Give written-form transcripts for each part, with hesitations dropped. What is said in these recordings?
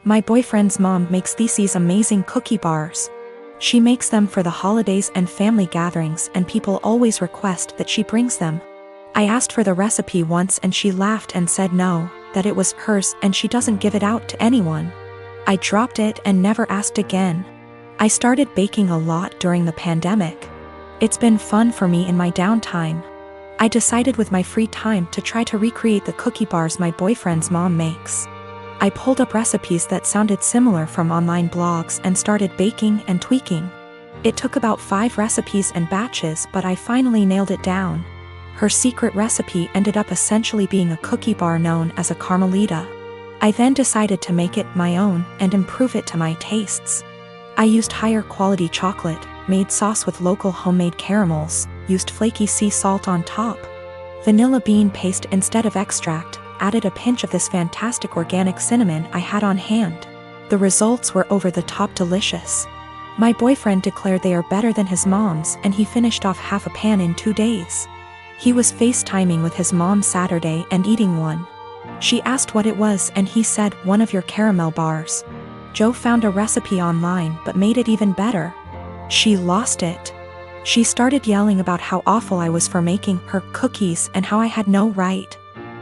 My boyfriend's mom makes these amazing cookie bars. She makes them for the holidays and family gatherings, and people always request that she brings them. I asked for the recipe once and she laughed and said no, that it was hers and she doesn't give it out to anyone. I dropped it and never asked again. I started baking a lot during the pandemic. It's been fun for me in my downtime. I decided with my free time to try to recreate the cookie bars my boyfriend's mom makes. I pulled up recipes that sounded similar from online blogs and started baking and tweaking. It took about 5 recipes and batches, but I finally nailed it down. Her secret recipe ended up essentially being a cookie bar known as a Carmelita. I then decided to make it my own and improve it to my tastes. I used higher quality chocolate, made sauce with local homemade caramels, used flaky sea salt on top, vanilla bean paste instead of extract, added a pinch of this fantastic organic cinnamon I had on hand. The results were over-the-top delicious. My boyfriend declared they are better than his mom's, and he finished off half a pan in 2 days. He was FaceTiming with his mom Saturday and eating one. She asked what it was and he said, "One of your caramel bars." Joe found a recipe online but made it even better. She lost it. She started yelling about how awful I was for making her cookies and how I had no right.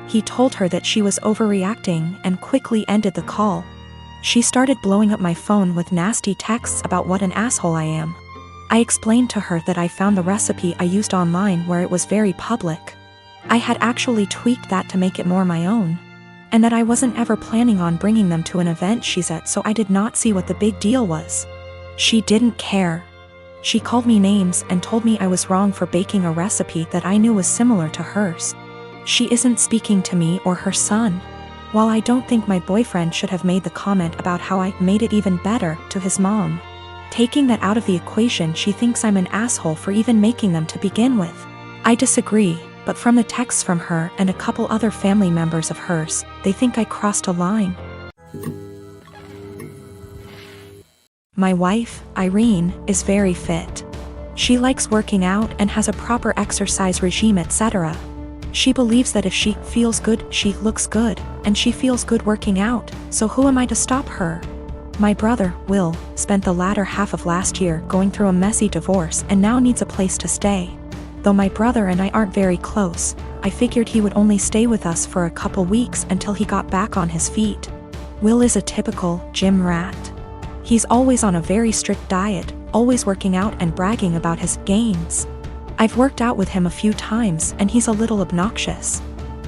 He told her that she was overreacting and quickly ended the call. She started blowing up my phone with nasty texts about what an asshole I am. I explained to her that I found the recipe I used online where it was very public. I had actually tweaked that to make it more my own. And that I wasn't ever planning on bringing them to an event she's at, so I did not see what the big deal was. She didn't care. She called me names and told me I was wrong for baking a recipe that I knew was similar to hers. She isn't speaking to me or her son. While I don't think my boyfriend should have made the comment about how I made it even better to his mom, taking that out of the equation, she thinks I'm an asshole for even making them to begin with. I disagree, but from the texts from her and a couple other family members of hers, they think I crossed a line. My wife, Irene, is very fit. She likes working out and has a proper exercise regime, etc. She believes that if she feels good, she looks good, and she feels good working out, so who am I to stop her? My brother, Will, spent the latter half of last year going through a messy divorce and now needs a place to stay. Though my brother and I aren't very close, I figured he would only stay with us for a couple weeks until he got back on his feet. Will is a typical gym rat. He's always on a very strict diet, always working out and bragging about his gains. I've worked out with him a few times and he's a little obnoxious.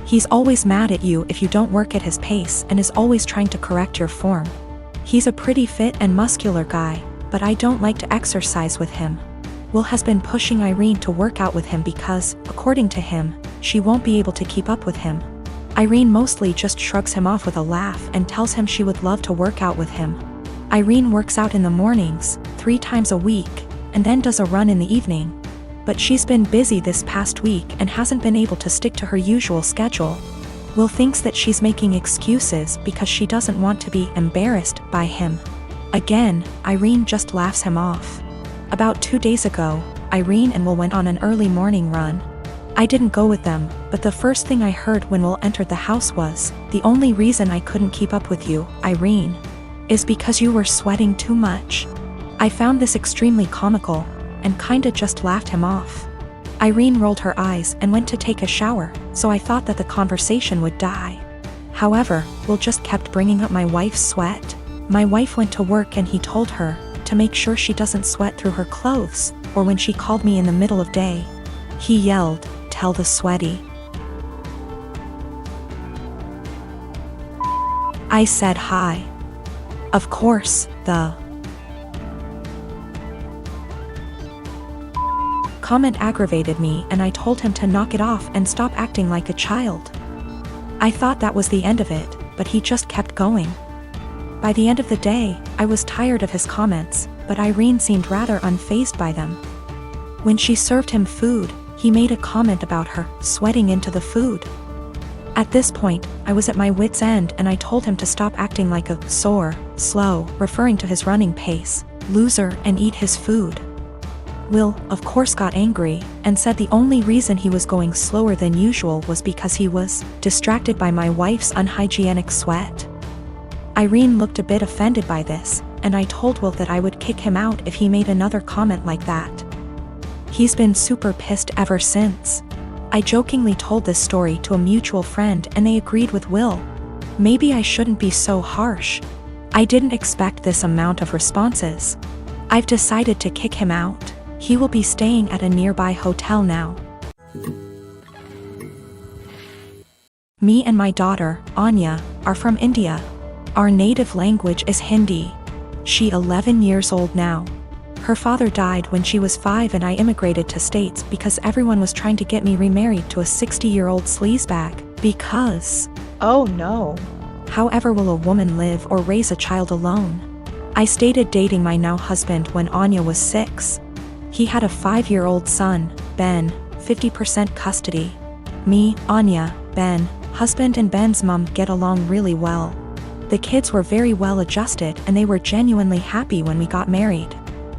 He's always mad at you if you don't work at his pace and is always trying to correct your form. He's a pretty fit and muscular guy, but I don't like to exercise with him. Will has been pushing Irene to work out with him because, according to him, she won't be able to keep up with him. Irene mostly just shrugs him off with a laugh and tells him she would love to work out with him. Irene works out in the mornings, 3 times a week, and then does a run in the evening. But she's been busy this past week and hasn't been able to stick to her usual schedule. Will thinks that she's making excuses because she doesn't want to be embarrassed by him. Again, Irene just laughs him off. About 2 days ago, Irene and Will went on an early morning run. I didn't go with them, but the first thing I heard when Will entered the house was, "The only reason I couldn't keep up with you, Irene, is because you were sweating too much." I found this extremely comical, and kinda just laughed him off. Irene rolled her eyes and went to take a shower, so I thought that the conversation would die. However, Will just kept bringing up my wife's sweat. My wife went to work and he told her to make sure she doesn't sweat through her clothes, or when she called me in the middle of day. He yelled, "Tell the sweaty." I said hi. Of course, the comment aggravated me and I told him to knock it off and stop acting like a child. I thought that was the end of it, but he just kept going. By the end of the day, I was tired of his comments, but Irene seemed rather unfazed by them. When she served him food, he made a comment about her sweating into the food. At this point, I was at my wit's end and I told him to stop acting like a sore, slow, referring to his running pace, loser, and eat his food. Will, of course, got angry and said the only reason he was going slower than usual was because he was distracted by my wife's unhygienic sweat. Irene looked a bit offended by this, and I told Will that I would kick him out if he made another comment like that. He's been super pissed ever since. I jokingly told this story to a mutual friend and they agreed with Will. Maybe I shouldn't be so harsh. I didn't expect this amount of responses. I've decided to kick him out. He will be staying at a nearby hotel now. Me and my daughter, Anya, are from India. Our native language is Hindi. She's 11 years old now. Her father died when she was 5 and I immigrated to States because everyone was trying to get me remarried to a 60-year-old sleazebag. Because... Oh no. However will a woman live or raise a child alone? I started dating my now husband when Anya was 6. He had a 5-year-old son, Ben, 50% custody. Me, Anya, Ben, husband and Ben's mom get along really well. The kids were very well adjusted and they were genuinely happy when we got married.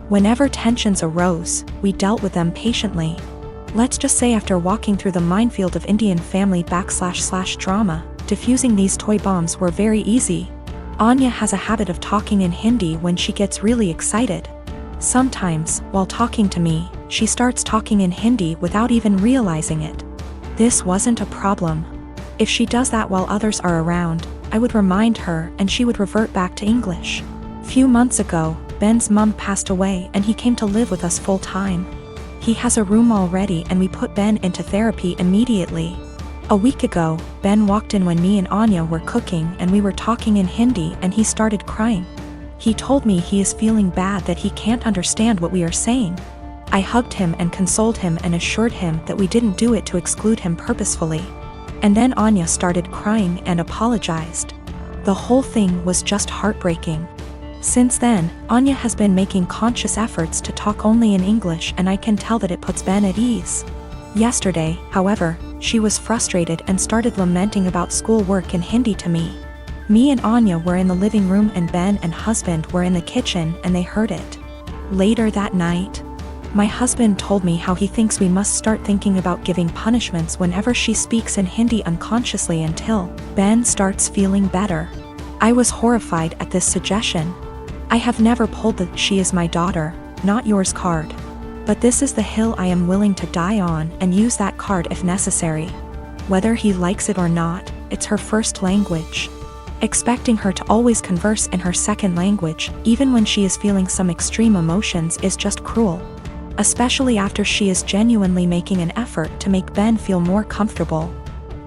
Whenever tensions arose, we dealt with them patiently. Let's just say after walking through the minefield of Indian family / drama, diffusing these toy bombs were very easy. Anya has a habit of talking in Hindi when she gets really excited. Sometimes, while talking to me, she starts talking in Hindi without even realizing it. This wasn't a problem. If she does that while others are around, I would remind her and she would revert back to English. Few months ago, Ben's mom passed away and he came to live with us full time. He has a room already and we put Ben into therapy immediately. A week ago, Ben walked in when me and Anya were cooking and we were talking in Hindi and he started crying. He told me he is feeling bad that he can't understand what we are saying. I hugged him and consoled him and assured him that we didn't do it to exclude him purposefully. And then Anya started crying and apologized. The whole thing was just heartbreaking. Since then, Anya has been making conscious efforts to talk only in English and I can tell that it puts Ben at ease. Yesterday, however, she was frustrated and started lamenting about school work in Hindi to me. Me and Anya were in the living room and Ben and husband were in the kitchen and they heard it. Later that night, my husband told me how he thinks we must start thinking about giving punishments whenever she speaks in Hindi unconsciously until Ben starts feeling better. I was horrified at this suggestion. I have never pulled the "she is my daughter, not yours" card. But this is the hill I am willing to die on and use that card if necessary. Whether he likes it or not, it's her first language. Expecting her to always converse in her second language, even when she is feeling some extreme emotions, is just cruel. Especially after she is genuinely making an effort to make Ben feel more comfortable.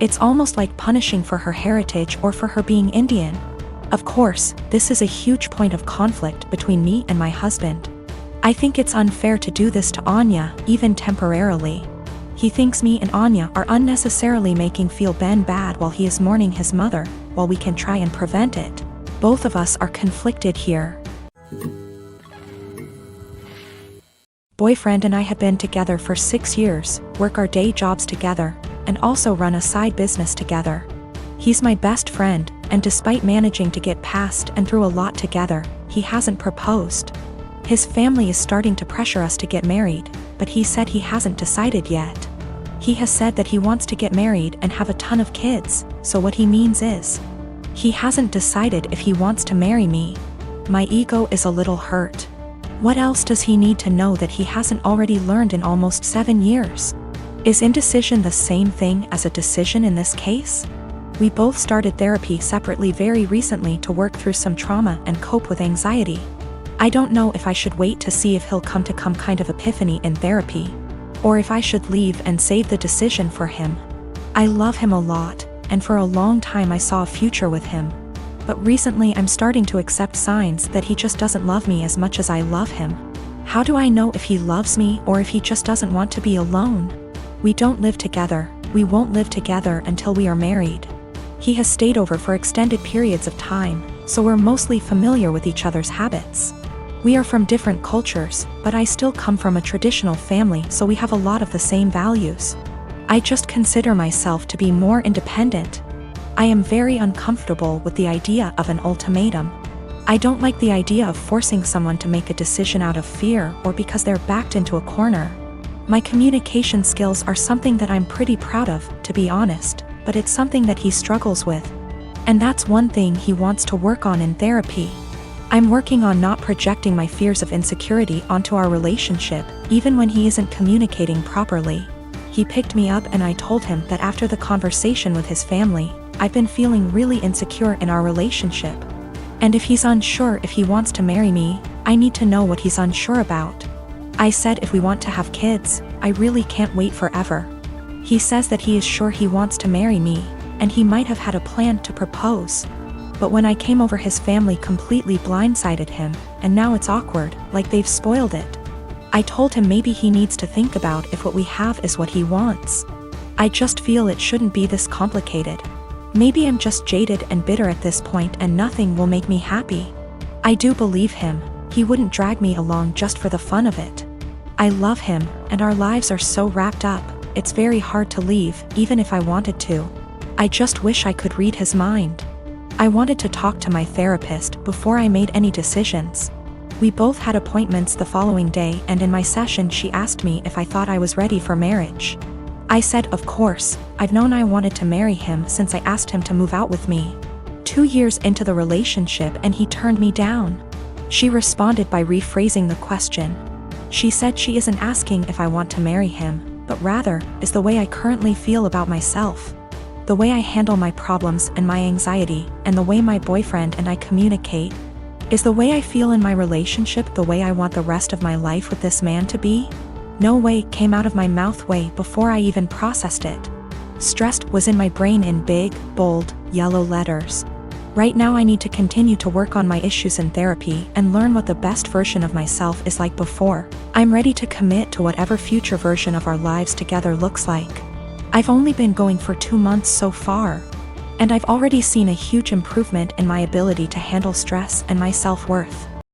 It's almost like punishing for her heritage or for her being Indian. Of course, this is a huge point of conflict between me and my husband. I think it's unfair to do this to Anya, even temporarily. He thinks me and Anya are unnecessarily making feel Ben bad while he is mourning his mother, while we can try and prevent it. Both of us are conflicted here. Boyfriend and I have been together for 6 years, work our day jobs together, and also run a side business together. He's my best friend, and despite managing to get past and through a lot together, he hasn't proposed. His family is starting to pressure us to get married, but he said he hasn't decided yet. He has said that he wants to get married and have a ton of kids, so what he means is, he hasn't decided if he wants to marry me. My ego is a little hurt. What else does he need to know that he hasn't already learned in almost 7 years? Is indecision the same thing as a decision in this case? We both started therapy separately very recently to work through some trauma and cope with anxiety. I don't know if I should wait to see if he'll come to some kind of epiphany in therapy, or if I should leave and save the decision for him. I love him a lot, and for a long time I saw a future with him. But recently I'm starting to accept signs that he just doesn't love me as much as I love him. How do I know if he loves me or if he just doesn't want to be alone? We don't live together, we won't live together until we are married. He has stayed over for extended periods of time, so we're mostly familiar with each other's habits. We are from different cultures, but I still come from a traditional family, so we have a lot of the same values. I just consider myself to be more independent. I am very uncomfortable with the idea of an ultimatum. I don't like the idea of forcing someone to make a decision out of fear or because they're backed into a corner. My communication skills are something that I'm pretty proud of, to be honest, but it's something that he struggles with. And that's one thing he wants to work on in therapy. I'm working on not projecting my fears of insecurity onto our relationship, even when he isn't communicating properly. He picked me up and I told him that after the conversation with his family, I've been feeling really insecure in our relationship. And if he's unsure if he wants to marry me, I need to know what he's unsure about. I said if we want to have kids, I really can't wait forever. He says that he is sure he wants to marry me, and he might have had a plan to propose. But when I came over, his family completely blindsided him, and now it's awkward, like they've spoiled it. I told him maybe he needs to think about if what we have is what he wants. I just feel it shouldn't be this complicated. Maybe I'm just jaded and bitter at this point and nothing will make me happy. I do believe him. He wouldn't drag me along just for the fun of it. I love him, and our lives are so wrapped up, it's very hard to leave, even if I wanted to. I just wish I could read his mind. I wanted to talk to my therapist before I made any decisions. We both had appointments the following day, and in my session she asked me if I thought I was ready for marriage. I said of course. I've known I wanted to marry him since I asked him to move out with me. 2 years into the relationship and he turned me down. She responded by rephrasing the question. She said she isn't asking if I want to marry him, but rather, is the way I currently feel about myself. The way I handle my problems and my anxiety, and the way my boyfriend and I communicate. Is the way I feel in my relationship the way I want the rest of my life with this man to be? No way came out of my mouth way before I even processed it. Stressed was in my brain in big, bold, yellow letters. Right now I need to continue to work on my issues in therapy and learn what the best version of myself is like before. I'm ready to commit to whatever future version of our lives together looks like. I've only been going for 2 months so far, and I've already seen a huge improvement in my ability to handle stress and my self-worth.